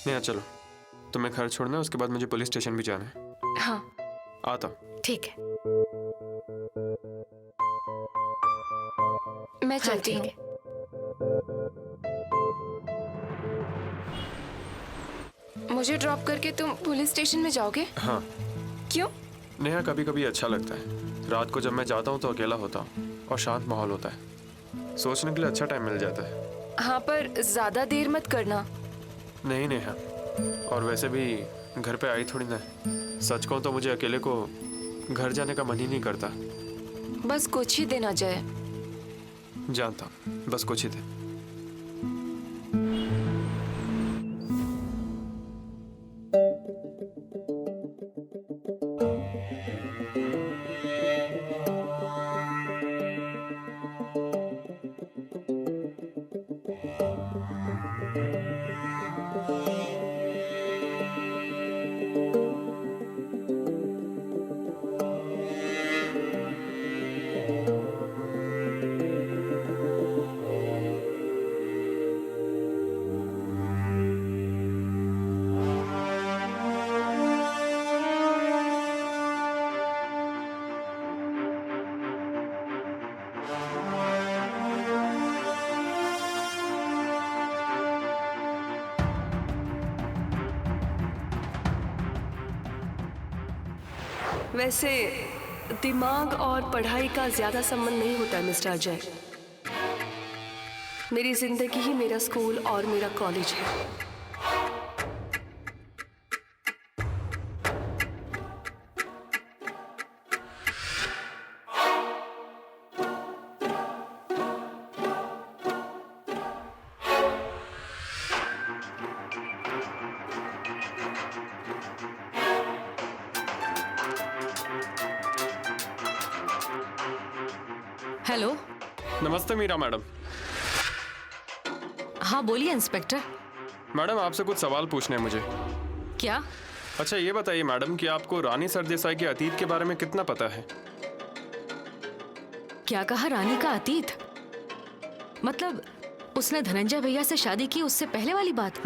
नेहा चलो, तुम्हें घर छोड़ना है, उसके बाद मुझे पुलिस स्टेशन भी जाना है। हाँ आता हूँ। ठीक है, मैं चलती हूँ। मुझे ड्रॉप करके तुम पुलिस स्टेशन में जाओगे? हाँ क्यों? नेहा, कभी कभी अच्छा लगता है। रात को जब मैं जाता हूँ तो अकेला होता हूँ और शांत माहौल होता है। सोचने के लिए अच्छा टाइम मिल जाता है। हाँ, पर ज्यादा देर मत करना। नहीं नेहा, और वैसे भी घर पे आई थोड़ी ना। सच कहूँ तो मुझे अकेले को घर जाने का मन ही नहीं करता। बस कुछ ही दिन आ जाए। जानता हूँ, बस कुछ ही दिन। वैसे दिमाग और पढ़ाई का ज्यादा संबंध नहीं होता है मिस्टर अजय। मेरी जिंदगी ही मेरा स्कूल और मेरा कॉलेज है। हेलो। नमस्ते मीरा मैडम। हाँ बोलिए इंस्पेक्टर। मैडम, आपसे कुछ सवाल पूछने हैं मुझे। क्या? अच्छा ये बताइए मैडम कि आपको रानी सरदेसाई के अतीत के बारे में कितना पता है? क्या कहा? रानी का अतीत? मतलब उसने धनंजय भैया से शादी की उससे पहले वाली बात?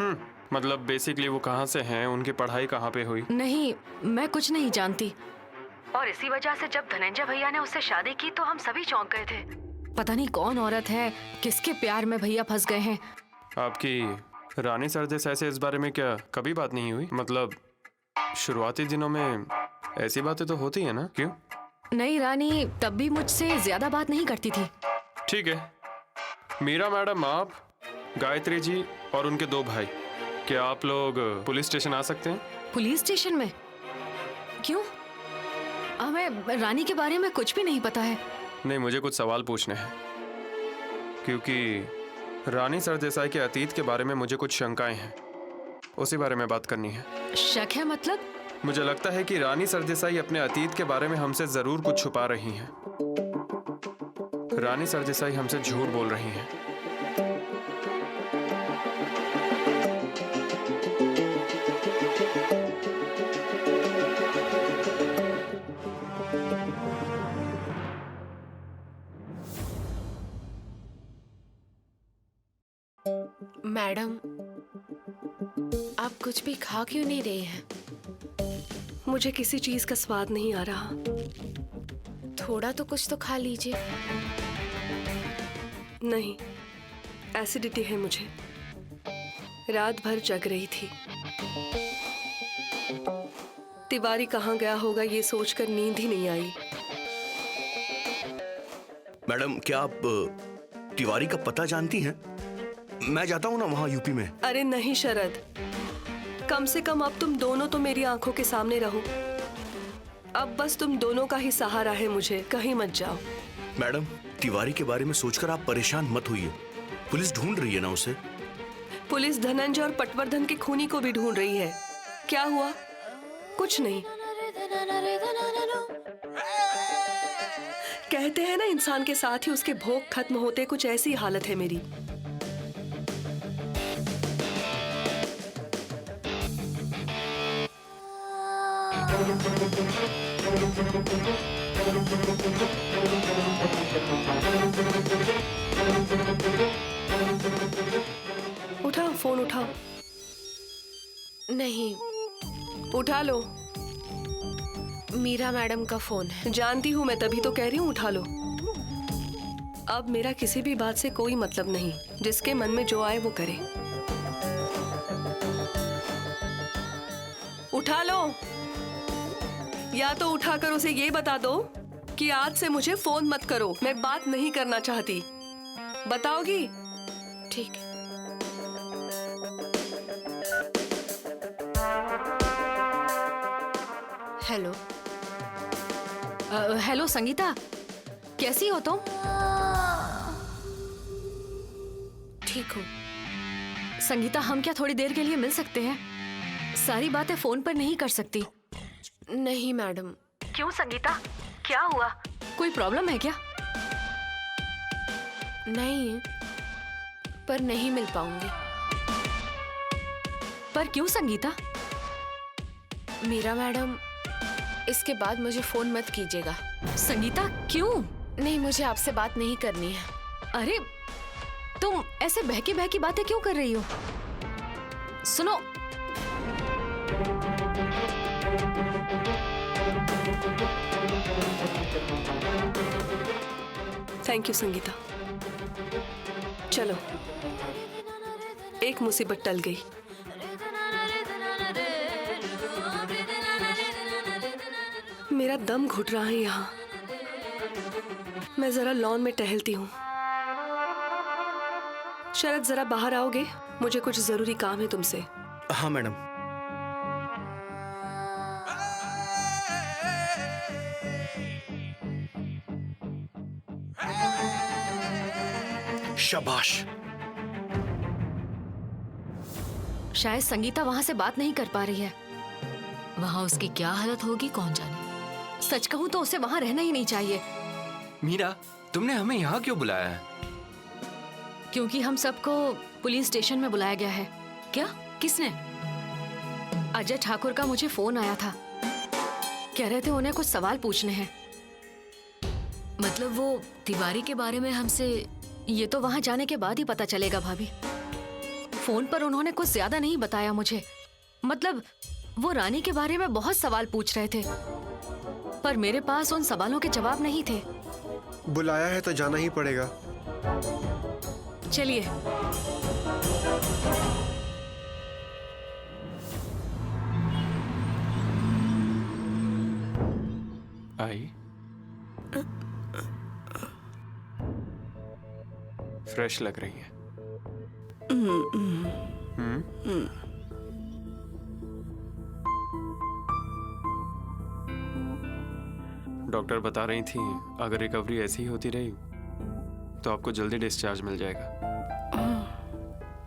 मतलब बेसिकली वो कहाँ से हैं, उनकी पढ़ाई कहाँ पे हुई? नहीं, मैं कुछ नहीं जानती। और इसी वजह से जब धनंजय भैया ने उससे शादी की तो हम सभी चौंक गए थे। पता नहीं कौन औरत है, किसके प्यार में भैया फंस गए हैं। आपकी रानी सरदेसाई से इस बारे में क्या कभी बात नहीं हुई? मतलब शुरुआती दिनों में ऐसी बातें तो होती है ना, क्यों? नहीं, रानी तब भी मुझसे ज्यादा बात नहीं करती थी। ठीक है मीरा मैडम, आप, गायत्री जी और उनके 2 भाई, क्या आप लोग पुलिस स्टेशन आ सकते हैं? पुलिस स्टेशन में? क्यों? हमें रानी के बारे में कुछ भी नहीं पता है। नहीं, मुझे कुछ सवाल पूछने हैं क्योंकि रानी सरदेसाई के अतीत के बारे में मुझे कुछ शंकाएं हैं, उसी बारे में बात करनी है। शक है मतलब? मुझे लगता है कि रानी सरदेसाई अपने अतीत के बारे में हमसे जरूर कुछ छुपा रही हैं। रानी सरदेसाई हमसे झूठ बोल रही हैं। मैडम, आप कुछ भी खा क्यों नहीं रहे हैं? मुझे किसी चीज का स्वाद नहीं आ रहा। थोड़ा तो कुछ तो खा लीजिए। नहीं, एसिडिटी है मुझे। रात भर जग रही थी। तिवारी कहाँ गया होगा ये सोचकर नींद ही नहीं आई। मैडम, क्या आप तिवारी का पता जानती हैं? मैं जाता हूँ ना वहाँ यूपी में। अरे नहीं शरद, कम से कम अब तुम दोनों तो मेरी आंखों के सामने रहो। अब बस तुम दोनों का ही सहारा है मुझे, कहीं मत जाओ। मैडम, तिवारी के बारे में सोचकर आप परेशान मत होइए। पुलिस ढूंढ रही है ना उसे। पुलिस धनंजय और पटवर्धन के खूनी को भी ढूंढ रही है। क्या हुआ? कुछ नहीं। कहते हैं ना, इंसान के साथ ही उसके भोग खत्म होते, कुछ ऐसी हालत है मेरी। उठाओ, फोन उठाओ। नहीं, उठा लो। मीरा मैडम का फोन है। जानती हूँ मैं, तभी तो कह रही हूँ उठा लो। अब मेरा किसी भी बात से कोई मतलब नहीं, जिसके मन में जो आए वो करे। उठा लो, या तो उठाकर उसे ये बता दो कि आज से मुझे फोन मत करो, मैं बात नहीं करना चाहती। बताओगी? ठीक है। हेलो। हेलो संगीता, कैसी हो तुम? ठीक हूँ। संगीता, हम क्या थोड़ी देर के लिए मिल सकते हैं? सारी बातें फोन पर नहीं कर सकती। नहीं मैडम। क्यों संगीता, क्या हुआ? कोई प्रॉब्लम है क्या? नहीं, पर नहीं मिल पाऊंगी। पर क्यों संगीता? मीरा मैडम, इसके बाद मुझे फोन मत कीजिएगा। संगीता क्यों? नहीं, मुझे आपसे बात नहीं करनी है। अरे तुम ऐसे बहकी बहकी बातें क्यों कर रही हो? सुनो, थैंक यू संगीता। चलो, एक मुसीबत टल गई। मेरा दम घुट रहा है यहाँ। मैं जरा लॉन में टहलती हूँ। शरद, जरा बाहर आओगे? मुझे कुछ जरूरी काम है तुमसे। हाँ मैडम। शाबाश। शायद संगीता वहां से बात नहीं कर पा रही है। वहां उसकी क्या हालत होगी कौन जाने। सच कहूं तो उसे वहां रहना ही नहीं चाहिए। मीरा, तुमने हमें यहाँ क्यों बुलाया है? क्योंकि हम सबको पुलिस स्टेशन में बुलाया गया है। क्या? किसने? अजय ठाकुर का मुझे फोन आया था। कह रहे थे उन्हें कुछ सवाल पूछने हैं। मतलब वो तिवारी के बारे में हमसे? ये तो वहां जाने के बाद ही पता चलेगा भाभी। फोन पर उन्होंने कुछ ज्यादा नहीं बताया मुझे। मतलब वो रानी के बारे में बहुत सवाल पूछ रहे थे, पर मेरे पास उन सवालों के जवाब नहीं थे। बुलाया है तो जाना ही पड़ेगा। चलिए। आई फ्रेश लग रही है। डॉक्टर बता रही थी अगर रिकवरी ऐसी ही होती रही तो आपको जल्दी डिस्चार्ज मिल जाएगा।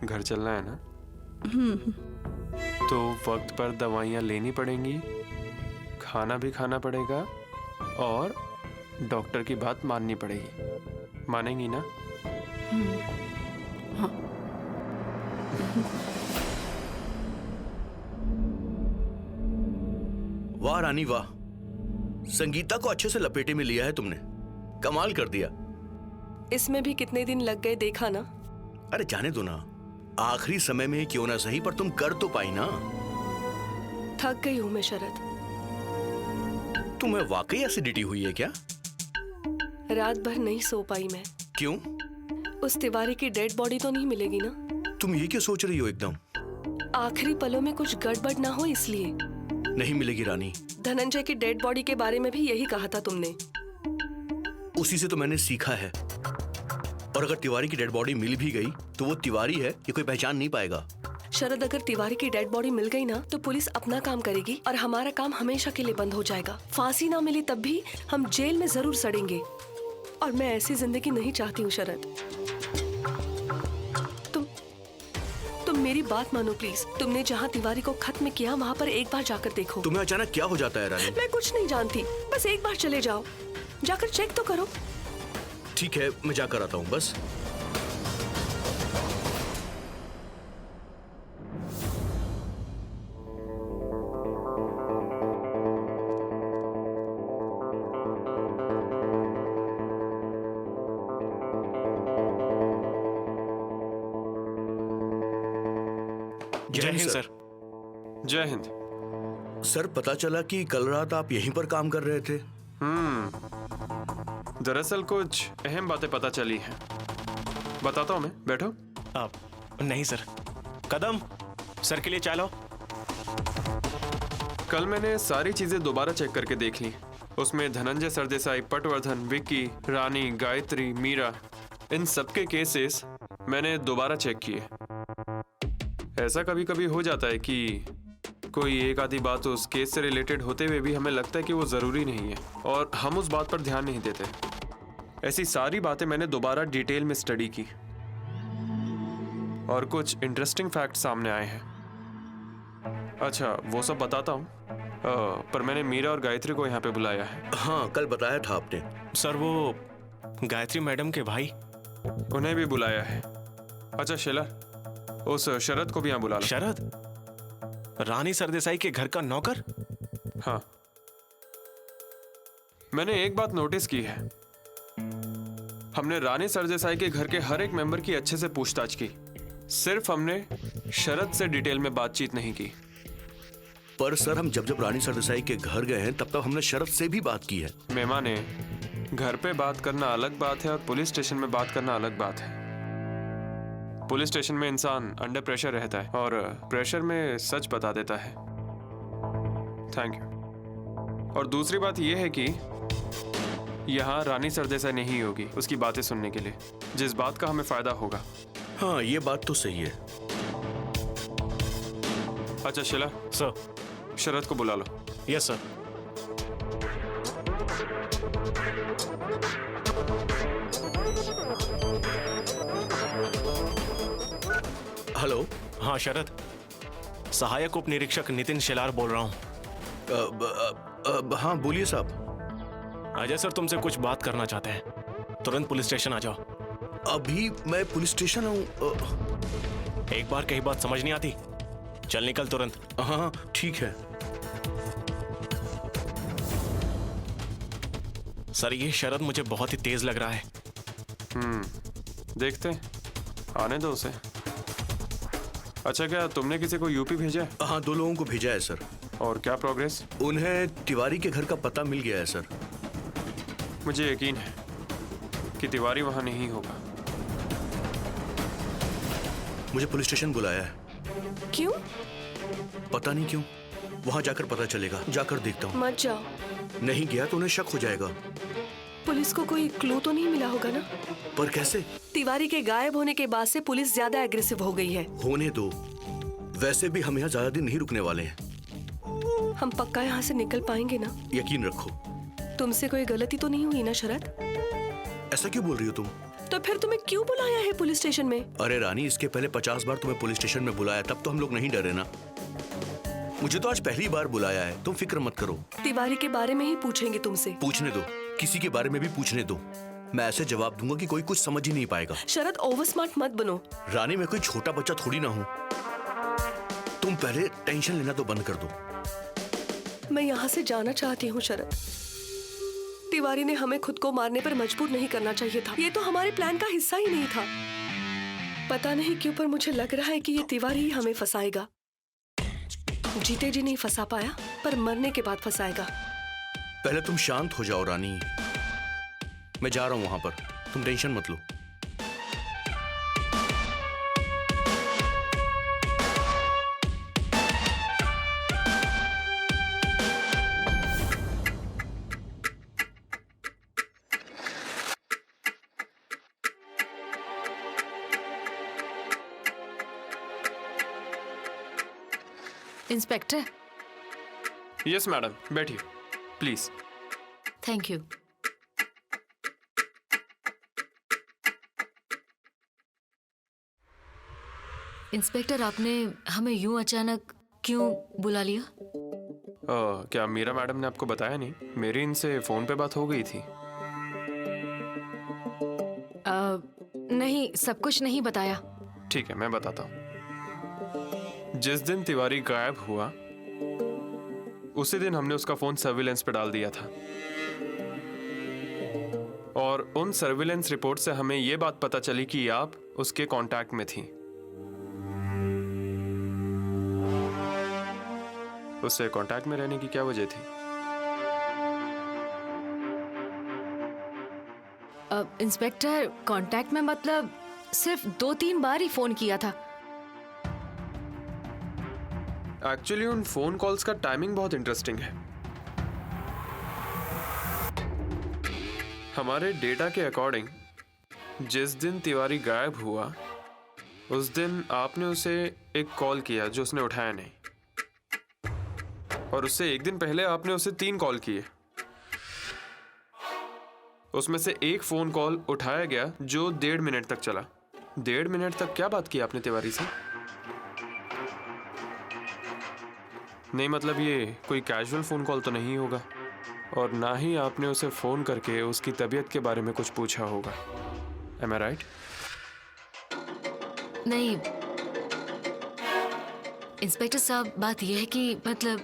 घर चलना है ना? तो वक्त पर दवाइयाँ लेनी पड़ेंगी, खाना भी खाना पड़ेगा और डॉक्टर की बात माननी पड़ेगी। मानेंगी ना? वाह रानी वाह, संगीता को अच्छे से लपेटे में लिया है तुमने। कमाल कर दिया। इसमें भी कितने दिन लग गए देखा ना। अरे जाने दो ना, आखिरी समय में क्यों ना सही, पर तुम कर तो पाई ना। थक गई हूं मैं शरद। तुम्हें वाकई एसिडिटी हुई है क्या? रात भर नहीं सो पाई मैं। क्यों? उस तिवारी की डेड बॉडी तो नहीं मिलेगी ना? तुम ये क्या सोच रही हो एकदम? आखिरी पलों में कुछ गड़बड़ ना हो इसलिए। नहीं मिलेगी रानी। धनंजय की डेड बॉडी के बारे में भी यही कहा था तुमने। उसी से तो मैंने सीखा है। और अगर तिवारी की डेड बॉडी मिल भी गई तो वो तिवारी है ये कोई पहचान नहीं पाएगा। शरद, अगर तिवारी की डेड बॉडी मिल गई ना तो पुलिस अपना काम करेगी और हमारा काम हमेशा के लिए बंद हो जाएगा। फांसी ना मिली तब भी हम जेल में जरूर सड़ेंगे, और मैं ऐसी जिंदगी नहीं चाहती हूँ शरद। तुम मेरी बात मानो प्लीज। तुमने जहाँ तिवारी को खत्म किया वहाँ पर एक बार जाकर देखो। तुम्हें अचानक क्या हो जाता है रानी? मैं कुछ नहीं जानती, बस एक बार चले जाओ, जाकर चेक तो करो। ठीक है, मैं जाकर आता हूँ बस। जय हिंद सर। जय हिंद। सर पता चला कि कल रात आप यहीं पर काम कर रहे थे। दरअसल कुछ अहम बातें पता चली हैं, बताता हूँ मैं, बैठो। आप नहीं सर, कदम सर के लिए चाय लाओ। कल मैंने सारी चीजें दोबारा चेक करके देख ली। उसमें धनंजय सरदेसाई, पटवर्धन, विक्की, रानी, गायत्री, मीरा, इन सबके केसेस मैंने दोबारा चेक किए। ऐसा कभी कभी हो जाता है कि कोई एक आधी बात उस केस से रिलेटेड होते हुए भी हमें लगता है कि वो जरूरी नहीं है और हम उस बात पर ध्यान नहीं देते। ऐसी सारी बातें मैंने दोबारा डिटेल में स्टडी की और कुछ इंटरेस्टिंग फैक्ट सामने आए हैं। अच्छा, वो सब बताता हूँ, पर मैंने मीरा और गायत्री को यहाँ पे बुलाया है। हाँ, कल बताया था आपने। सर वो गायत्री मैडम के भाई, उन्हें भी बुलाया है। अच्छा शीला, उस शरद को भी यहाँ बुला लो। शरद? रानी सरदेसाई के घर का नौकर? हाँ, मैंने एक बात नोटिस की है, हमने रानी सरदेसाई के घर के हर एक मेंबर की अच्छे से पूछताछ की, सिर्फ हमने शरद से डिटेल में बातचीत नहीं की। पर सर हम जब रानी सरदेसाई के घर गए हैं तब हमने शरद से भी बात की है। मेमा ने घर पे बात करना अलग बात है और पुलिस स्टेशन में बात करना अलग बात है। पुलिस स्टेशन में इंसान अंडर प्रेशर रहता है और प्रेशर में सच बता देता है। Thank you. और दूसरी बात यह है कि यहाँ रानी सरदेसाई नहीं होगी उसकी बातें सुनने के लिए, जिस बात का हमें फायदा होगा। हाँ, ये बात तो सही है। अच्छा शीला, सर शरद को बुला लो। Yes sir. हेलो। हाँ शरद, सहायक उप निरीक्षक नितिन शेलार बोल रहा हूँ। हाँ बोलिए साहब। अजय सर तुमसे कुछ बात करना चाहते हैं, तुरंत पुलिस स्टेशन आ जाओ। अभी मैं पुलिस स्टेशन हूँ। एक बार कही बात समझ नहीं आती, चल निकल तुरंत। हाँ ठीक है। सर ये शरद मुझे बहुत ही तेज लग रहा है। देखते हैं, आने दो उसे। अच्छा, क्या तुमने किसी को यूपी भेजा है? हाँ, 2 लोगों को भेजा है सर। और क्या प्रोग्रेस? उन्हें तिवारी के घर का पता मिल गया है सर। मुझे यकीन है कि तिवारी वहां नहीं होगा। मुझे पुलिस स्टेशन बुलाया है। क्यों? पता नहीं क्यों, वहां जाकर पता चलेगा। जाकर देखता हूँ। मत जाओ। नहीं गया तो उन्हें शक हो जाएगा। पुलिस को कोई क्लू तो नहीं मिला होगा ना? पर कैसे? तिवारी के गायब होने के बाद से पुलिस ज्यादा एग्रेसिव हो गई है। होने दो, वैसे भी हम यहाँ ज्यादा दिन नहीं रुकने वाले हैं। हम पक्का यहाँ से निकल पाएंगे ना? यकीन रखो। तुमसे कोई गलती तो नहीं हुई ना शरद? ऐसा क्यों बोल रही हो तुम? तो फिर तुम्हें क्यों बुलाया है पुलिस स्टेशन में? अरे रानी, इसके पहले 50 बार तुम्हें पुलिस स्टेशन में बुलाया, तब तो हम लोग नहीं डरे ना। मुझे तो आज पहली बार बुलाया है, तुम फिक्र मत करो। तिवारी के बारे में ही पूछेंगे तुमसे। पूछने दो, किसी के बारे में भी पूछने दो। मैं ऐसे जवाब दूंगा कि कोई कुछ समझ ही नहीं पाएगा। शरद, ओवर स्मार्ट मत बनो। रानी, मैं कोई छोटा बच्चा थोड़ी ना हूँ। तुम पहले टेंशन लेना तो बंद कर दो। मैं यहाँ से जाना चाहती हूँ शरद। तिवारी ने हमें खुद को मारने पर मजबूर नहीं करना चाहिए था। ये तो हमारे प्लान का हिस्सा ही नहीं था। पता नहीं क्यों, पर मुझे लग रहा है कि ये तिवारी ही हमें फंसाएगा। जीते जी नहीं फंसा पाया, पर मरने के बाद फंसाएगा। पहले तुम शांत हो जाओ रानी। मैं जा रहा हूँ वहां पर, तुम टेंशन मत लो। इंस्पेक्टर। यस मैडम, बैठिए प्लीज। Thank you. इंस्पेक्टर, आपने हमें यूं अचानक क्यों बुला लिया? क्या मीरा मैडम ने आपको बताया नहीं? मेरी इनसे फोन पे बात हो गई थी। नहीं, सब कुछ नहीं बताया। ठीक है, मैं बताता हूँ। जिस दिन तिवारी गायब हुआ उसी दिन हमने उसका फोन सर्विलेंस पे डाल दिया था और उन सर्विलेंस रिपोर्ट से हमें यह बात पता चली कि आप उसके कांटेक्ट में थी। उससे कांटेक्ट में रहने की क्या वजह थी? इंस्पेक्टर, कांटेक्ट में मतलब सिर्फ 2-3 बार ही फोन किया था। एक्चुअली उन फोन कॉल्स का टाइमिंग बहुत इंटरेस्टिंग है। हमारे डेटा के अकॉर्डिंग जिस दिन तिवारी गायब हुआ उस दिन आपने उसे एक कॉल किया जो उसने उठाया नहीं, और उससे एक दिन पहले आपने उसे 3 कॉल किए। उसमें से एक फोन कॉल उठाया गया जो 1.5 मिनट तक चला। 1.5 मिनट तक क्या बात की आपने तिवारी से? नहीं मतलब ये कोई कैजुअल फोन कॉल तो नहीं होगा, और ना ही आपने उसे फोन करके उसकी तबीयत के बारे में कुछ पूछा होगा। Am I right? नहीं इंस्पेक्टर साहब, बात यह है कि मतलब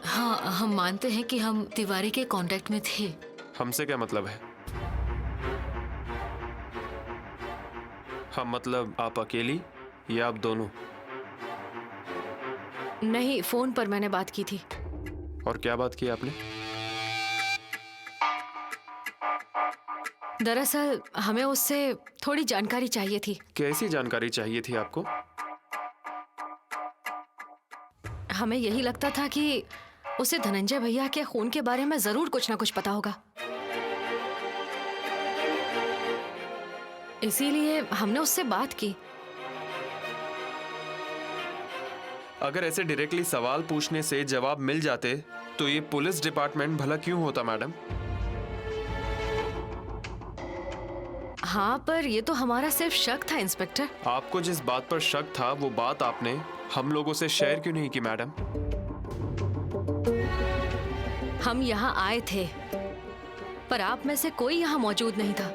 हाँ, हम मानते हैं कि हम तिवारी के कांटेक्ट में थे। हमसे क्या मतलब है? हम मतलब आप अकेली या आप दोनों? नहीं, फोन पर मैंने बात की थी। और क्या बात की आपने? दरअसल हमें उससे थोड़ी जानकारी चाहिए थी। कैसी जानकारी चाहिए थी आपको? हमें यही लगता था कि उसे धनंजय भैया के खून के बारे में जरूर कुछ ना कुछ पता होगा, इसीलिए हमने उससे बात की। अगर ऐसे डायरेक्टली सवाल पूछने से जवाब मिल जाते तो ये पुलिस डिपार्टमेंट भला क्यों होता मैडम? हाँ, पर ये तो हमारा सिर्फ शक था इंस्पेक्टर। आपको जिस बात पर शक था वो बात आपने हम लोगों से शेयर क्यों नहीं की मैडम? हम यहाँ आए थे पर आप में से कोई यहाँ मौजूद नहीं था।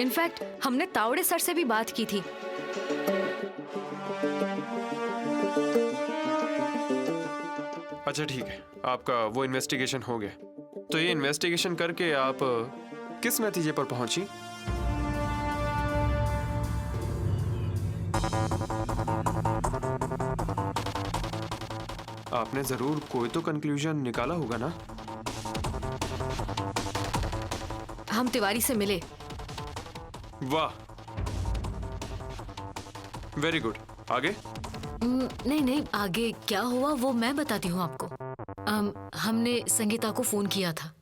इनफैक्ट हमने तावड़े सर से भी बात की थी। अच्छा ठीक है, आपका वो इन्वेस्टिगेशन हो गया, तो ये इन्वेस्टिगेशन करके आप किस नतीजे पर पहुंची? आपने जरूर कोई तो कंक्लूजन निकाला होगा ना? हम तिवारी से मिले। वाह, वेरी गुड। आगे? नहीं नहीं, आगे क्या हुआ वो मैं बताती हूँ आपको। हमने संगीता को फोन किया था।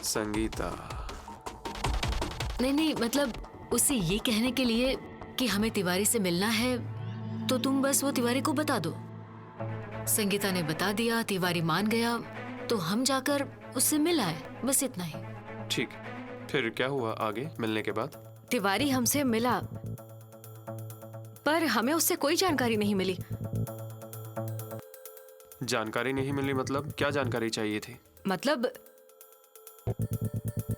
संगीता? नहीं नहीं, मतलब उसे ये कहने के लिए कि हमें तिवारी से मिलना है, तो तुम बस वो तिवारी को बता दो। संगीता ने बता दिया, तिवारी मान गया, तो हम जाकर उससे मिल आए, बस इतना ही। ठीक, फिर क्या हुआ आगे मिलने के बाद? तिवारी हमसे मिला पर हमें उससे कोई जानकारी नहीं मिली। जानकारी नहीं मिली मतलब क्या जानकारी चाहिए थी? मतलब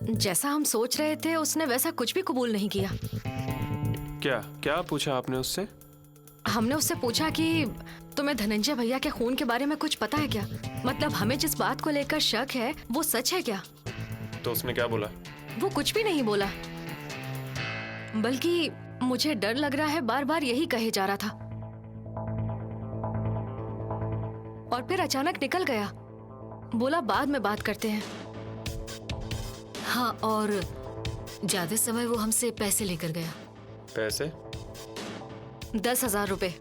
जैसा हम सोच रहे थे उसने वैसा कुछ भी कबूल नहीं किया। क्या क्या पूछा आपने उससे? हमने उससे पूछा कि तुम्हें धनंजय भैया के खून के बारे में कुछ पता है क्या? मतलब हमें जिस बात को लेकर शक है वो सच है क्या? तो उसने क्या बोला? वो कुछ भी नहीं बोला, बल्कि मुझे डर लग रहा है बार बार यही कहे जा रहा था, और फिर अचानक निकल गया। बोला बाद में बात करते हैं। हाँ, और ज्यादा समय वो हमसे पैसे लेकर गया। पैसे? 10,000 रुपए।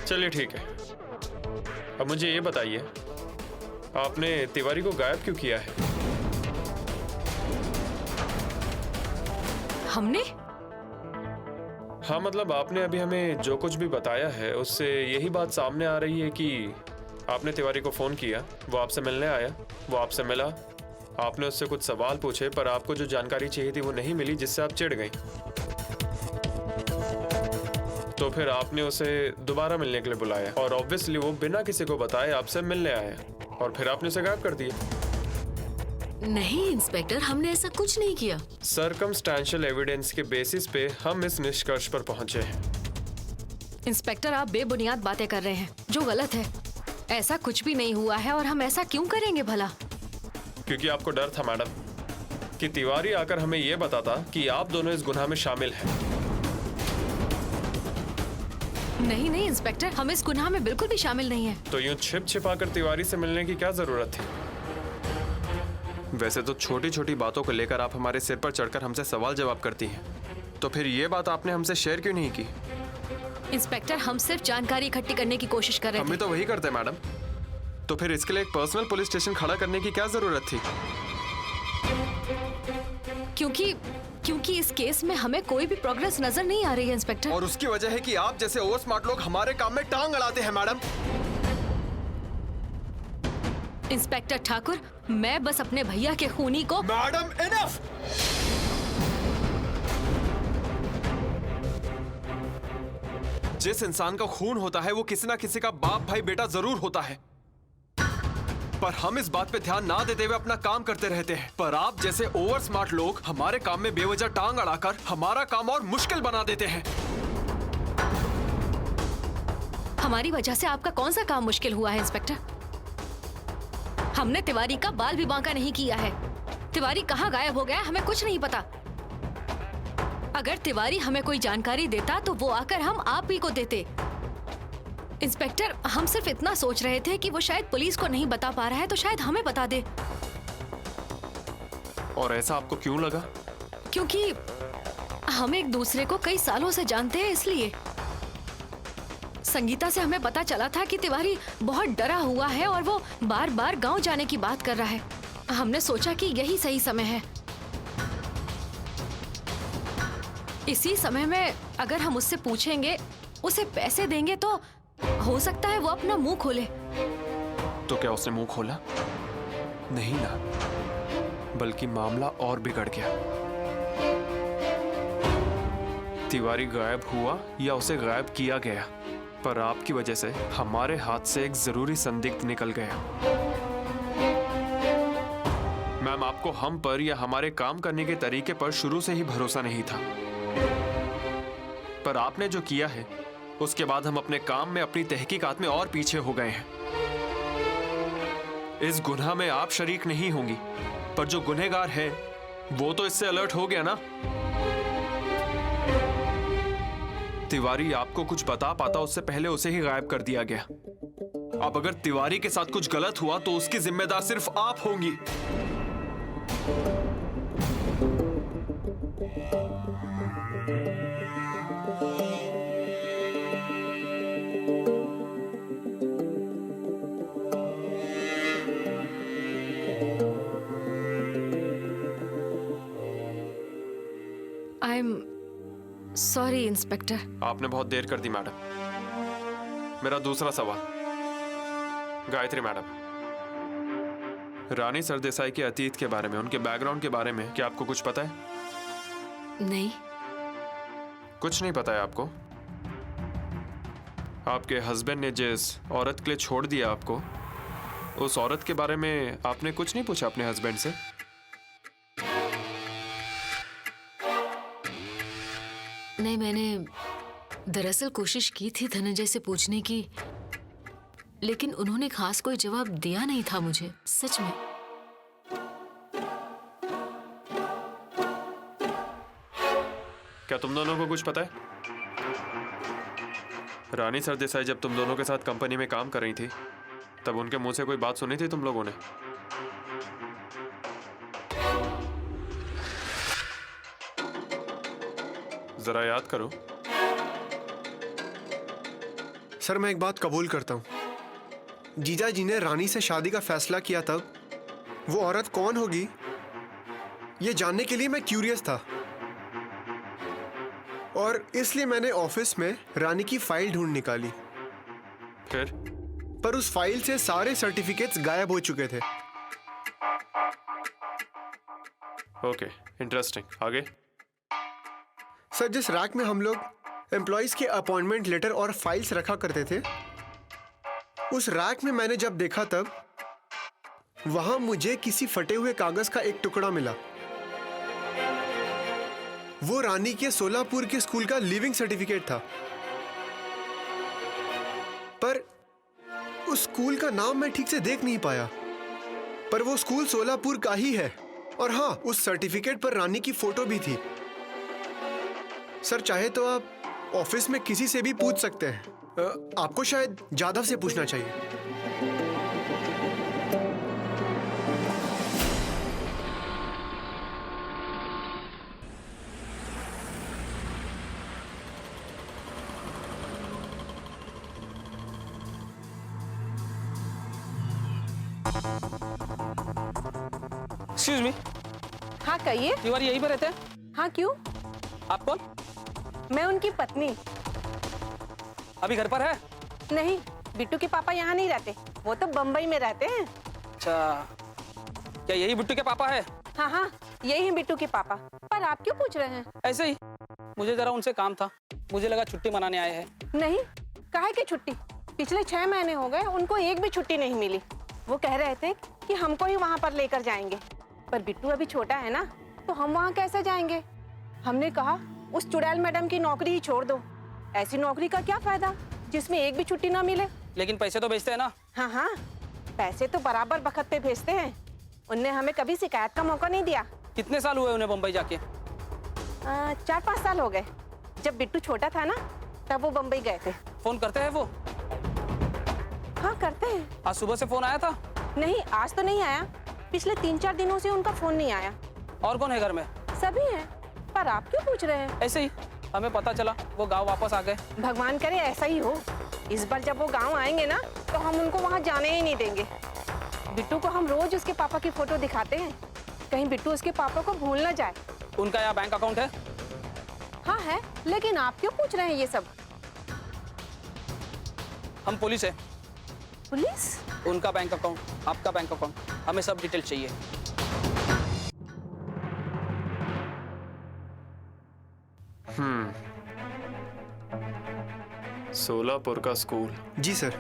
चलिए ठीक है, अब मुझे ये बताइए आपने तिवारी को गायब क्यों किया है? हमने? हाँ मतलब आपने अभी हमें जो कुछ भी बताया है उससे यही बात सामने आ रही है कि आपने तिवारी को फोन किया, वो आपसे मिलने आया, वो आपसे मिला, आपने उससे कुछ सवाल पूछे, पर आपको जो जानकारी चाहिए थी वो नहीं मिली, जिससे आप चिढ़ गई। तो फिर आपने उसे दोबारा मिलने के लिए बुलाया और ऑब्वियसली वो बिना किसी को बताए आपसे मिलने आया, और फिर आपने उसे गायब कर दिया। नहीं इंस्पेक्टर, हमने ऐसा कुछ नहीं किया। सर्कमस्टेंशियल एविडेंस के बेसिस पे हम इस निष्कर्ष पर पहुंचे हैं। इंस्पेक्टर, आप बेबुनियाद बातें कर रहे हैं जो गलत है। ऐसा कुछ भी नहीं हुआ है और हम ऐसा क्यों करेंगे भला? क्योंकि आपको डर था मैडम कि तिवारी आकर हमें यह बताता कि आप दोनों इस गुनाह में शामिल हैं। नहीं नहीं इंस्पेक्टर, हम इस गुनाह में बिल्कुल भी शामिल नहीं है। तो यूं छिप छिपाकर तिवारी से मिलने की क्या जरूरत थी? वैसे तो छोटी छोटी बातों को लेकर आप हमारे सिर पर चढ़कर हमसे सवाल जवाब करती हैं, तो फिर ये बात आपने हमसे शेयर क्यों नहीं की? इंस्पेक्टर, हम सिर्फ जानकारी इकट्ठी करने की कोशिश कर रहे हम भी थे। तो वही करते मैडम। तो फिर इसके लिए एक पर्सनल पुलिस स्टेशन खड़ा करने की क्या जरूरत थी? क्योंकि इस केस में हमें कोई भी प्रोग्रेस नजर नहीं आ रही है इंस्पेक्टर। और उसकी वजह है कि आप जैसे ओवर स्मार्ट लोग हमारे काम में टांग अड़ाते हैं मैडम। इंस्पेक्टर ठाकुर, मैं बस अपने भैया के खूनी को। Madam enough! जिस इंसान का खून होता है वो किसी ना किसी का बाप भाई बेटा जरूर होता है, पर हम इस बात पे ध्यान ना देते हुए अपना काम करते रहते हैं। पर आप जैसे ओवर स्मार्ट लोग हमारे काम में बेवजह टांग अड़ाकर हमारा काम और मुश्किल बना देते हैं। हमारी वजह से आपका कौन सा काम मुश्किल हुआ है इंस्पेक्टर? हमने तिवारी का बाल भी बांका नहीं किया है। तिवारी कहाँ गायब हो गया हमें कुछ नहीं पता। अगर तिवारी हमें कोई जानकारी देता तो वो आकर हम आप ही को देते। इंस्पेक्टर, हम सिर्फ इतना सोच रहे थे कि वो शायद पुलिस को नहीं बता पा रहा है तो शायद हमें बता दे। और ऐसा आपको क्यों लगा? क्योंकि हम एक दूसरे को कई सालों से जानते हैं, इसलिए। संगीता से हमें पता चला था कि तिवारी बहुत डरा हुआ है और वो बार बार गांव जाने की बात कर रहा है। हमने सोचा कि यही सही समय है। इसी समय में अगर हम उससे पूछेंगे, उसे पैसे देंगे, तो हो सकता है वो अपना मुंह खोले। तो क्या उसने मुंह खोला? नहीं ना, बल्कि मामला और बिगड़ गया। तिवारी गायब हुआ या उसे गायब किया गया, पर आपकी वजह से हमारे हाथ से एक जरूरी संदिग्ध निकल गया। मैम, आपको हम पर या हमारे काम करने के तरीके पर शुरू से ही भरोसा नहीं था, पर आपने जो किया है उसके बाद हम अपने काम में, अपनी तहकीकात में और पीछे हो गए हैं। इस गुनाह में आप शरीक नहीं होंगी, पर जो गुनहगार है वो तो इससे अलर्ट हो गया ना। तिवारी आपको कुछ बता पाता उससे पहले उसे ही गायब कर दिया गया। अब अगर तिवारी के साथ कुछ गलत हुआ तो उसकी जिम्मेदार सिर्फ आप होंगी। I am sorry inspector. आपने बहुत देर कर दी मैडम। मेरा दूसरा सवाल, गायत्री मैडम, रानी सरदेसाई के अतीत के बारे में, उनके बैकग्राउंड के बारे में क्या आपको कुछ पता है? नहीं। कुछ नहीं पता है आपको? आपके हस्बैंड ने जिस औरत के लिए छोड़ दिया आपको, उस औरत के बारे में आपने कुछ नहीं पूछा अपने हस्बैंड से? नहीं, मैंने दरअसल कोशिश की थी धनंजय से पूछने की, लेकिन उन्होंने खास कोई जवाब दिया नहीं था मुझे, सच में। क्या तुम दोनों को कुछ पता है? रानी सरदेसाई जब तुम दोनों के साथ कंपनी में काम कर रही थी, तब उनके मुंह से कोई बात सुनी थी तुम लोगों ने? जरा याद करो। सर, मैं एक बात कबूल करता हूँ। जीजा जी ने रानी से शादी का फैसला किया तब वो औरत कौन होगी ये जानने के लिए मैं क्यूरियस था, और इसलिए मैंने ऑफिस में रानी की फाइल ढूंढ निकाली। फिर? पर उस फाइल से सारे सर्टिफिकेट्स गायब हो चुके थे। Okay, interesting. आगे? सर, जिस रैक में हम लोग एम्प्लॉयज के अपॉइंटमेंट लेटर और फाइल्स रखा करते थे, उस रैक में मैंने जब देखा तब वहां मुझे किसी फटे हुए कागज का एक टुकड़ा मिला। वो रानी के सोलापुर के स्कूल का लिविंग सर्टिफिकेट था। पर उस स्कूल का नाम मैं ठीक से देख नहीं पाया, पर वो स्कूल सोलापुर का ही है। और हाँ, उस सर्टिफिकेट पर रानी की फोटो भी थी। सर चाहे तो आप ऑफिस में किसी से भी पूछ सकते हैं। आपको शायद जादव से पूछना चाहिए। एक्सक्यूज मी, हाँ कहिए। तिवारी यहीं पे रहते हैं? हाँ क्यों? आप कौन? मैं उनकी पत्नी। अभी घर पर है? नहीं, बिट्टू के पापा यहाँ नहीं रहते, वो तो बम्बई में रहते हैं। अच्छा, क्या यही बिट्टू के पापा है? हाँ हाँ, यही है बिट्टू के पापा। पर आप क्यों पूछ रहे हैं? ऐसे ही, मुझे जरा उनसे काम था, मुझे लगा छुट्टी मनाने आए हैं। नहीं, काहे की छुट्टी? पिछले 6 महीने हो गए, उनको एक भी छुट्टी नहीं मिली। वो कह रहे थे कि हमको ही वहाँ पर लेकर जाएंगे, पर बिट्टू अभी छोटा है ना, तो हम वहाँ कैसे जाएंगे? हमने कहा उस चुड़ैल मैडम की नौकरी ही छोड़ दो। ऐसी नौकरी का क्या फायदा जिसमें एक भी छुट्टी ना मिले। लेकिन पैसे तो भेजते हैं ना? हाँ हाँ, पैसे तो बराबर वक्त पे भेजते हैं। उनने हमें कभी शिकायत का मौका नहीं दिया। कितने साल हुए उन्हें बम्बई जाके? 4-5 साल हो गए। जब बिट्टू छोटा था ना, तब वो बम्बई गए थे। फोन करते हैं वो? हाँ करते हैं। आज सुबह से फोन आया था? नहीं, आज तो नहीं आया। पिछले 3-4 दिनों से उनका फोन नहीं आया। और कौन है घर में? सभी हैं। पर आप क्यों पूछ रहे हैं? ऐसे ही, हमें पता चला वो गांव वापस आ गए। भगवान करे ऐसा ही हो। इस बार जब वो गांव आएंगे ना, तो हम उनको वहाँ जाने ही नहीं देंगे। बिट्टू को हम रोज उसके पापा की फोटो दिखाते हैं, कहीं बिट्टू उसके पापा को भूल ना जाए। उनका यहाँ बैंक अकाउंट है? हाँ है, लेकिन आप क्यों पूछ रहे हैं ये सब? हम पुलिस है। पुलिस? उनका बैंक अकाउंट, आपका बैंक अकाउंट, हमें सब डिटेल चाहिए। सोलापुर का स्कूल। जी सर।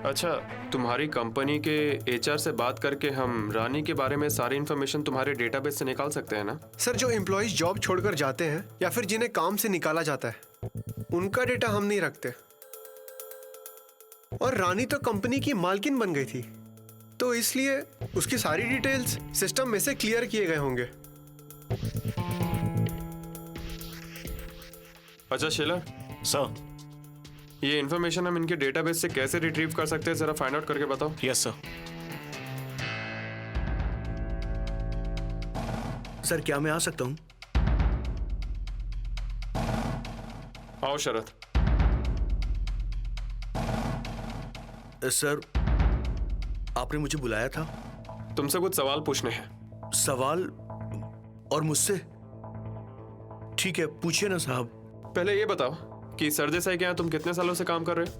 अच्छा, तुम्हारी कंपनी के एचआर से बात करके हम रानी के बारे में सारी इन्फॉर्मेशन तुम्हारे डेटाबेस से निकाल सकते हैं ना? सर, जो एम्प्लॉइज जॉब छोड़कर जाते हैं या फिर जिन्हें काम से निकाला जाता है, उनका डेटा हम नहीं रखते। और रानी तो कंपनी की मालकिन बन गई थी, तो इसलिए उसकी सारी डिटेल्स सिस्टम में से क्लियर किए गए होंगे। अच्छा शीला सर। ये इन्फॉर्मेशन हम इनके डेटाबेस से कैसे रिट्रीव कर सकते हैं, जरा फाइंड आउट करके बताओ। Yes sir. सर क्या मैं आ सकता हूँ? आओ शरद। सर, आपने मुझे बुलाया था? तुमसे कुछ सवाल पूछने हैं। सवाल? और मुझसे? ठीक है, पूछिए ना साहब। पहले ये बताओ कि सरदेसाई के यहाँ तुम कितने सालों से काम कर रहे हो?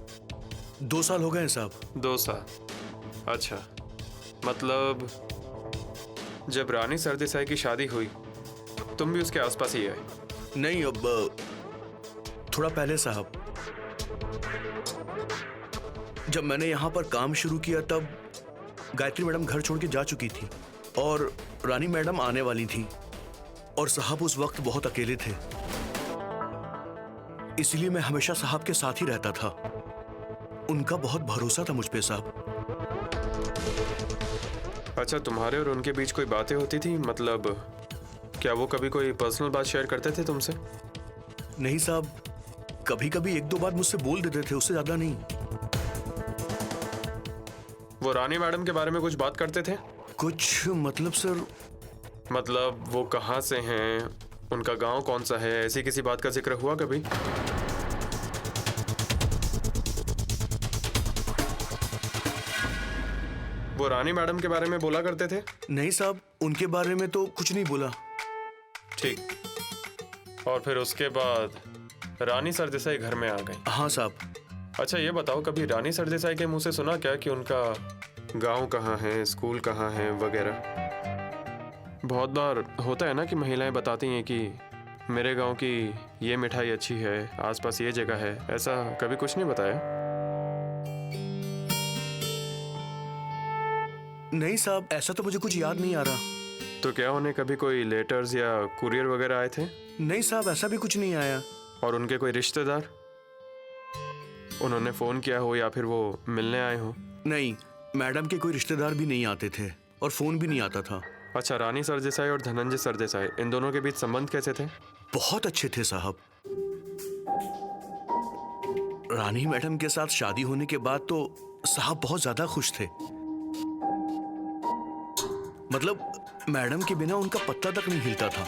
2 साल हो गए हैं साहब। 2 साल? अच्छा, मतलब जब रानी सरदेसाई की शादी हुई तुम भी उसके आसपास ही आए? नहीं, अब थोड़ा पहले साहब। जब मैंने यहाँ पर काम शुरू किया तब गायत्री मैडम घर छोड़ के जा चुकी थी और रानी मैडम आने वाली थी, और साहब उस वक्त बहुत अकेले थे, इसलिए मैं हमेशा साहब के साथ ही रहता था। उनका बहुत भरोसा था मुझ पे साहब। अच्छा, तुम्हारे और उनके बीच कोई बातें होती थी? मतलब क्या वो कभी कोई पर्सनल बात शेयर करते थे तुमसे? नहीं साहब, कभी कभी 1-2 बात मुझसे बोल देते थे, उससे ज्यादा नहीं। वो रानी मैडम के बारे में कुछ बात करते थे? कुछ मतलब सर? मतलब वो कहाँ से हैं, उनका गांव कौन सा है, ऐसी किसी बात का जिक्र हुआ कभी? वो रानी मैडम के बारे में बोला करते थे? नहीं साहब, उनके बारे में तो कुछ नहीं बोला। ठीक। और फिर उसके बाद रानी सरदेसाई घर में आ गई? हाँ साहब। अच्छा, ये बताओ कभी रानी सरदेसाई के मुंह से सुना क्या कि उनका गांव कहाँ है, स्कूल कहाँ है वगैरह? बहुत बार होता है ना कि महिलाएं बताती हैं कि मेरे गांव की ये मिठाई अच्छी है, आसपास ये जगह है। ऐसा कभी कुछ नहीं बताया? नहीं साहब, ऐसा तो मुझे कुछ याद नहीं आ रहा। तो क्या उन्हें कभी कोई लेटर्स या कुरियर वगैरह आए थे? नहीं साहब, ऐसा भी कुछ नहीं आया। और उनके कोई रिश्तेदार? उन्होंने फोन किया हो या फिर वो मिलने आए हो? नहीं, मैडम के कोई रिश्तेदार भी नहीं आते थे और फोन भी नहीं आता था। अच्छा, रानी सरदेसाई और धनंजय सरदेसाई, इन दोनों के बीच संबंध कैसे थे? बहुत अच्छे थे साहब। रानी मैडम के साथ शादी होने के बाद तो साहब बहुत ज्यादा खुश थे। मतलब मैडम के बिना उनका पत्ता तक नहीं हिलता था।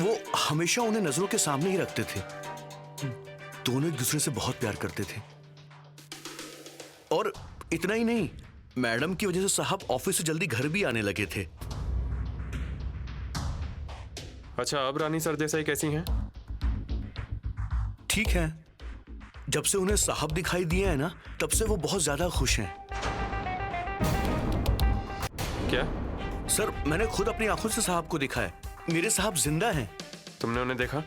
वो हमेशा उन्हें नजरों के सामने ही रखते थे। दोनों एक दूसरे से बहुत प्यार करते थे। और इतना ही नहीं, मैडम की वजह से साहब ऑफिस से जल्दी घर भी आने लगे थे। अच्छा, अब रानी सरदेसाई कैसी हैं? ठीक है। जब से उन्हें साहब दिखाई दिए हैं ना, तब से वो बहुत ज्यादा खुश हैं। क्या? सर, मैंने खुद अपनी आंखों से साहब को देखा है। मेरे साहब जिंदा हैं। तुमने उन्हें देखा?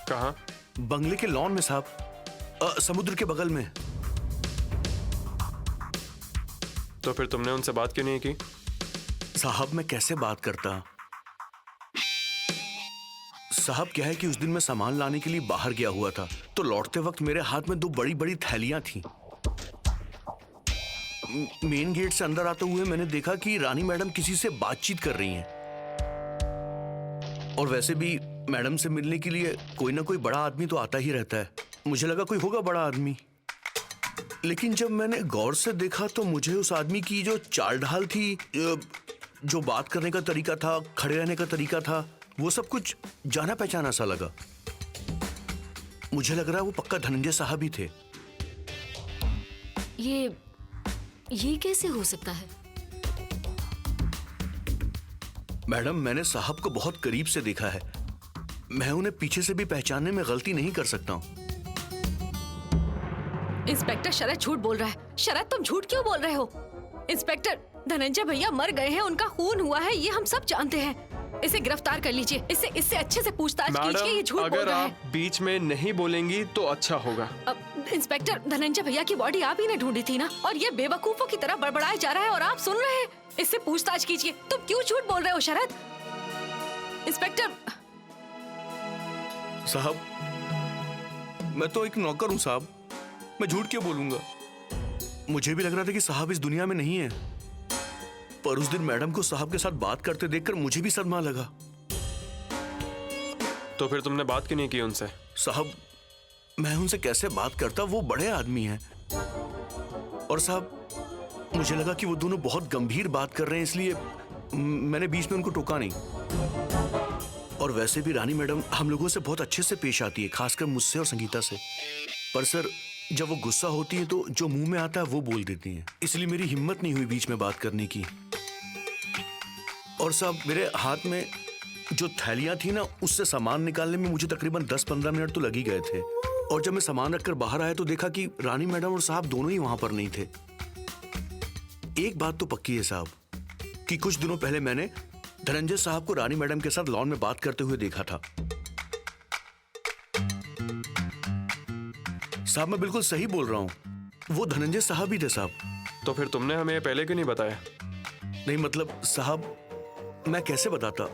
कहाँ? बंगले के लॉन में साहब, समुद्र के बगल में। तो फिर तुमने उनसे बात क्यों नहीं की? साहब, मैं कैसे बात करता? साहब, क्या है कि उस दिन मैं सामान लाने के लिए बाहर गया हुआ था, तो लौटते वक्त मेरे हाथ में 2 बड़ी बड़ी थैलियां थीं। मेन गेट से अंदर आते हुए मैंने देखा कि रानी मैडम किसी से बातचीत कर रही हैं। और वैसे भी मैडम से मिलने के लिए कोई ना कोई बड़ा आदमी तो आता ही रहता है। मुझे लगा कोई होगा बड़ा आदमी, लेकिन जब मैंने गौर से देखा तो मुझे उस आदमी की जो चाल ढाल थी, जो बात करने का तरीका था, खड़े रहने का तरीका था, वो सब कुछ जाना पहचाना सा लगा। मुझे लग रहा है वो पक्का धनंजय साहब ही थे। ये कैसे हो सकता है? मैडम, मैंने साहब को बहुत करीब से देखा है। मैं उन्हें पीछे से भी पहचानने में गलती नहीं कर सकता हूँ। इंस्पेक्टर, शरद झूठ बोल रहा है। शरद, तुम झूठ क्यों बोल रहे हो? इंस्पेक्टर, धनंजय भैया मर गए हैं, उनका खून हुआ है, ये हम सब जानते हैं। इसे गिरफ्तार कर लीजिए। इससे अच्छे से पूछताछ कीजिए। ये झूठ बोल अगर रहा आप बीच में नहीं बोलेंगी तो अच्छा होगा। इंस्पेक्टर, धनंजय भैया की बॉडी आप ही ने ढूंढी थी ना, और ये बेवकूफों की तरह बड़बड़ाया जा रहा है और आप सुन रहे हैं। इससे पूछताछ कीजिए। तुम क्यों झूठ बोल रहे हो शरद? इंस्पेक्टर साहब, मैं तो एक नौकर हूं साहब, मैं झूठ क्यों बोलूंगा? मुझे भी लग रहा था कि साहब इस दुनिया में नहीं है, पर उस दिन मैडम को साहब के साथ बात करते देखकर मुझे भी सदमा लगा। तो फिर तुमने बात क्यों नहीं की उनसे? साहब, मैं उनसे कैसे बात करता? वो बड़े आदमी हैं। और साहब, मुझे लगा कि वो दोनों बहुत गंभीर बात कर रहे हैं, इसलिए मैंने बीच में उनको टोका नहीं। और वैसे भी रानी मैडम हम लोगों से बहुत अच्छे से पेश आती है, खासकर मुझसे और संगीता से। पर सर, जब वो गुस्सा होती है तो जो मुंह में आता है वो बोल देती हैं, इसलिए मेरी हिम्मत नहीं हुई बीच में बात करने की। और साहब, मेरे हाथ में जो थैलियां थी ना, उससे सामान निकालने में मुझे तकरीबन 10-15 मिनट तो लग ही गए थे। और जब मैं सामान रखकर बाहर आया तो देखा कि रानी मैडम और साहब दोनों ही वहां पर नहीं थे। एक बात तो पक्की है साहब कि कुछ दिनों पहले मैंने धनंजय साहब को रानी मैडम के साथ लॉन में बात करते हुए देखा था। साहब, मैं बिल्कुल सही बोल रहा हूं, वो धनंजय साहब ही थे साहब। तो फिर तुमने हमें पहले क्यों नहीं बताया? नहीं मतलब साहब, मैं कैसे बताता?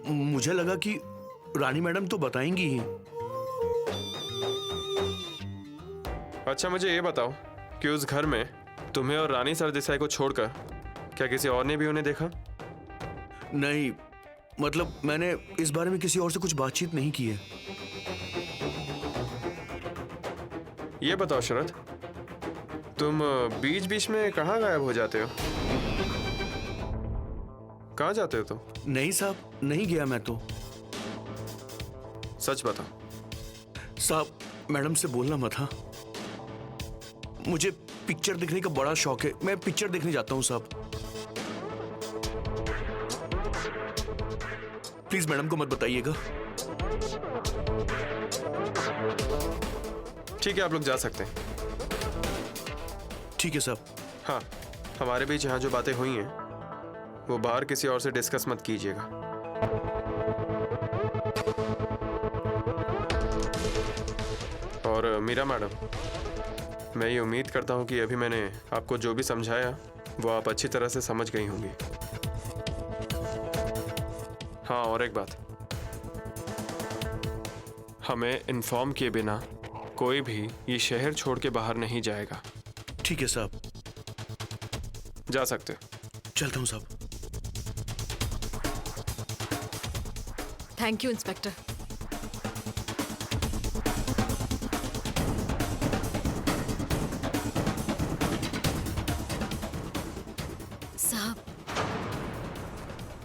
मुझे लगा कि रानी मैडम तो बताएंगी ही। अच्छा, मुझे ये बताओ कि उस घर में तुम्हें और रानी सरदेसाई को छोड़कर क्या किसी और ने भी उन्हें देखा? नहीं, मतलब मैंने इस बारे में किसी और से कुछ बातचीत नहीं की है। ये बताओ शरद, तुम बीच बीच में कहाँ गायब हो जाते हो? कहाँ जाते हो तुम? नहीं साहब, नहीं गया मैं तो। सच बताओ। साहब, मैडम से बोलना मत। हाँ, मुझे पिक्चर देखने का बड़ा शौक है, मैं पिक्चर देखने जाता हूँ साहब। प्लीज मैडम को मत बताइएगा। ठीक है, आप लोग जा सकते हैं। ठीक है साहब। हाँ, हमारे बीच यहाँ जो बातें हुई हैं वो बाहर किसी और से डिस्कस मत कीजिएगा। और मीरा मैडम, मैं ये उम्मीद करता हूँ कि अभी मैंने आपको जो भी समझाया वो आप अच्छी तरह से समझ गई होंगी। हाँ, और एक बात, हमें इन्फॉर्म किए बिना कोई भी ये शहर छोड़ के बाहर नहीं जाएगा। ठीक है साहब, जा सकते हो। चलता हूँ साहब। Thank you inspector. साहब,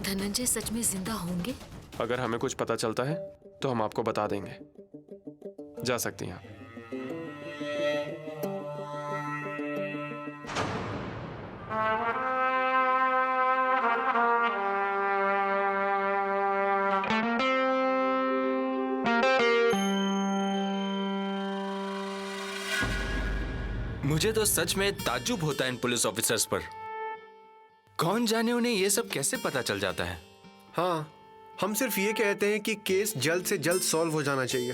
धनंजय सच में जिंदा होंगे? अगर हमें कुछ पता चलता है तो हम आपको बता देंगे। जा सकती हैं आप। मुझे तो सच में ताज्जुब होता है इन पुलिस ऑफिसर्स पर। कौन जाने उन्हें ये सब कैसे पता चल जाता है। हाँ, हम सिर्फ ये कहते हैं कि केस जल्द से जल्द सॉल्व हो जाना चाहिए,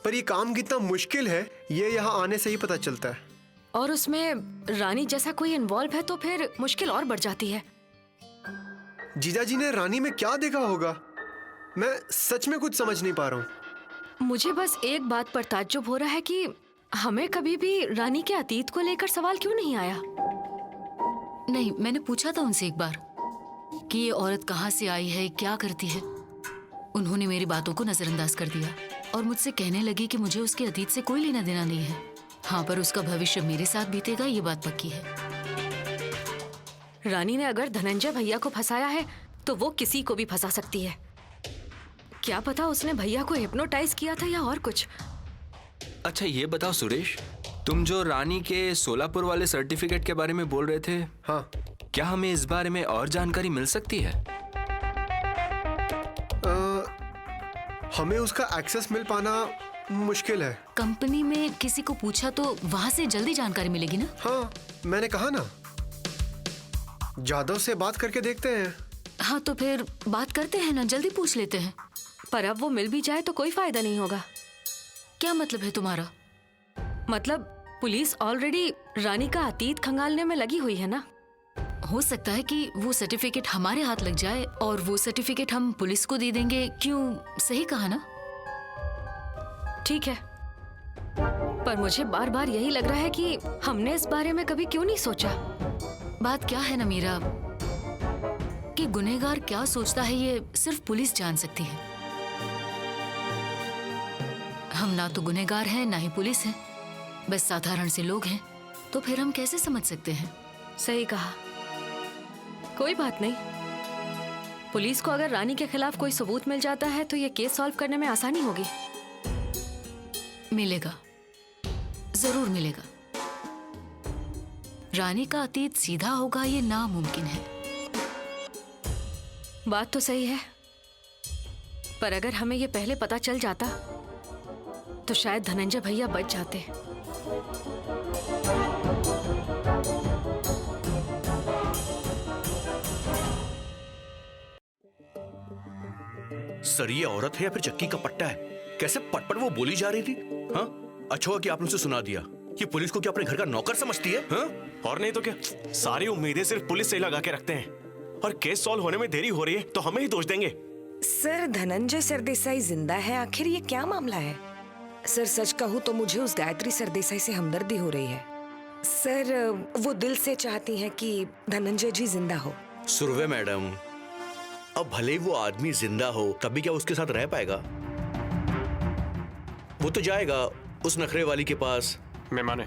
पर ये काम कितना मुश्किल है ये यहाँ आने से ही पता चलता है। और उसमें रानी जैसा कोई इन्वॉल्व है तो फिर मुश्किल और बढ़ जाती है। जीजाजी ने रानी में क्या देखा होगा, मैं सच में कुछ समझ नहीं पा रहा हूँ। मुझे बस एक बात पर ताज्जुब हो रहा है कि हमें कभी भी रानी के अतीत को लेकर सवाल क्यों नहीं आया। नहीं, मैंने पूछा था उनसे एक बार कि ये औरत कहाँ से आई है, क्या करती है। उन्होंने मेरी बातों को नजरअंदाज कर दिया और मुझसे कहने लगी कि मुझे उसके अतीत से कोई लेना देना नहीं है। हाँ, पर उसका भविष्य मेरे साथ बीतेगा, ये बात पक्की है। रानी ने अगर धनंजय भैया को फंसाया है तो वो किसी को भी फंसा सकती है। क्या पता उसने भैया को हिप्नोटाइज किया था या और कुछ। अच्छा ये बताओ सुरेश, तुम जो रानी के सोलापुर वाले सर्टिफिकेट के बारे में बोल रहे थे, हाँ, क्या हमें इस बारे में और जानकारी मिल सकती है? हमें उसका एक्सेस मिल पाना मुश्किल है। कंपनी में किसी को पूछा तो वहां से जल्दी जानकारी मिलेगी ना? हाँ, मैंने कहा ना, जादव से बात करके देखते हैं। हाँ तो फिर बात करते हैं ना, जल्दी पूछ लेते हैं। पर अब वो मिल भी जाए तो कोई फायदा नहीं होगा। क्या मतलब है तुम्हारा? मतलब पुलिस ऑलरेडी रानी का अतीत खंगालने में लगी हुई है ना। हो सकता है कि वो सर्टिफिकेट हमारे हाथ लग जाए और वो सर्टिफिकेट हम पुलिस को दे देंगे। क्यों, सही कहा ना? ठीक है, पर मुझे बार बार यही लग रहा है कि हमने इस बारे में कभी क्यों नहीं सोचा। बात क्या है ना मीरा, कि गुनहगार क्या सोचता है ये सिर्फ पुलिस जान सकती है। हम ना तो गुनहगार हैं ना ही पुलिस हैं, बस साधारण से लोग हैं। तो फिर हम कैसे समझ सकते हैं? सही कहा। कोई बात नहीं, पुलिस को अगर रानी के खिलाफ कोई सबूत मिल जाता है तो ये केस सॉल्व करने में आसानी होगी। मिलेगा, जरूर मिलेगा। रानी का अतीत सीधा होगा ये नामुमकिन है। बात तो सही है, पर अगर हमें ये पहले पता चल जाता तो शायद धनंजय भैया बच जाते। सर ये औरत है या फिर चक्की का पट्टा है? कैसे पटपट वो बोली जा रही थी। हाँ, अच्छा हुआ कि आपने उसे सुना दिया। ये पुलिस को क्या अपने घर का नौकर समझती है? हाँ? और नहीं तो क्या, सारी उम्मीदें सिर्फ पुलिस से ही लगा के रखते हैं और केस सॉल्व होने में देरी हो रही है तो हमें ही दोष देंगे। सर, धनंजय सरदेसाई जिंदा है, आखिर ये क्या मामला है? सर सच कहूँ तो मुझे उस गायत्री सरदेसाई से हमदर्दी हो रही है। सर वो दिल से चाहती हैं कि धनंजय जी जिंदा हो। सुरवे मैडम, अब भले ही वो आदमी जिंदा हो तब भी क्या उसके साथ रह पाएगा? वो तो जाएगा उस नखरे वाली के पास। मैं माने।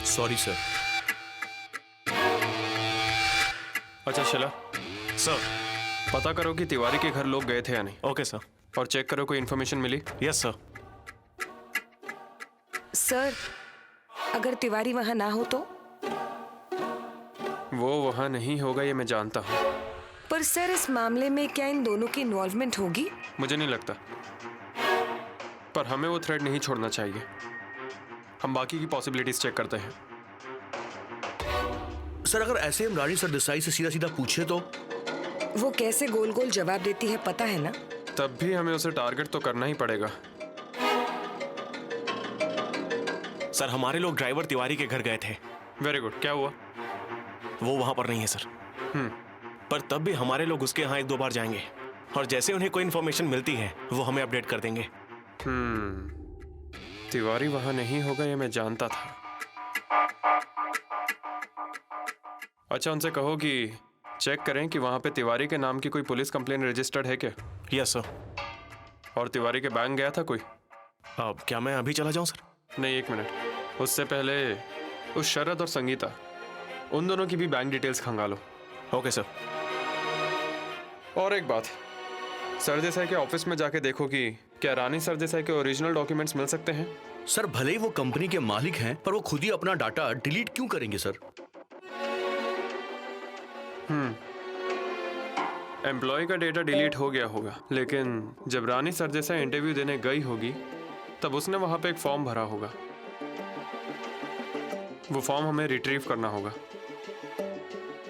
Sorry sir. अच्छा शिला सर, पता करो कि तिवारी के घर लोग गए थे या नहीं। Okay sir. और चेक करो कोई इन्फॉर्मेशन मिली। Yes sir. सर अगर तिवारी वहां ना हो तो? वो वहां नहीं होगा ये मैं जानता हूँ। पर सर इस मामले में क्या इन दोनों की इन्वॉल्वमेंट होगी? मुझे नहीं लगता, पर हमें वो थ्रेड नहीं छोड़ना चाहिए। हम बाकी की पॉसिबिलिटीज चेक करते हैं। सर अगर ऐसे हम रानी सरदेसाई से सीधा सीधा पूछे तो? वो कैसे गोल गोल जवाब देती है पता है ना? तब भी हमें उसे टारगेट तो करना ही पड़ेगा। सर हमारे लोग ड्राइवर तिवारी के घर गए थे। वेरी गुड, क्या हुआ? वो वहां पर नहीं है सर। पर तब भी हमारे लोग उसके यहाँ 1-2 बार जाएंगे और जैसे उन्हें कोई इन्फॉर्मेशन मिलती है वो हमें अपडेट कर देंगे। तिवारी वहां नहीं होगा ये मैं जानता था। अच्छा, उनसे कहो कि चेक करें कि वहां पे तिवारी के नाम की कोई पुलिस कंप्लेन रजिस्टर्ड है क्या? Yes sir. और तिवारी के बैंक गया था कोई? क्या मैं अभी चला जाऊं सर? नहीं, 1 मिनट। उससे पहले उस शरद और संगीता, उन दोनों की भी बैंक डिटेल्स खंगालो। Okay sir. और एक बात, सरदेसाई के ऑफिस में जाके देखो कि क्या रानी सरदेसाई के ओरिजिनल डॉक्यूमेंट्स मिल सकते हैं। सर, भले ही वो कंपनी के मालिक हैं, पर वो खुद ही अपना डाटा डिलीट क्यों करेंगे सर? एम्प्लॉय का डेटा डिलीट हो गया होगा, लेकिन जब रानी सरदेसाई इंटरव्यू देने गई होगी तब उसने वहां पे एक फॉर्म भरा होगा। वो फॉर्म हमें रिट्रीव करना होगा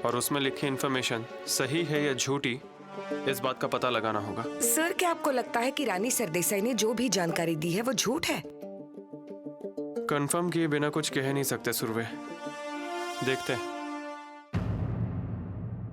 और उसमें लिखी इंफॉर्मेशन सही है या झूठी, इस बात का पता लगाना होगा। सर, क्या आपको लगता है कि रानी सरदेसाई ने जो भी जानकारी दी है वो झूठ है? कंफर्म किए बिना कुछ कह नहीं सकते सुरवे, देखते हैं।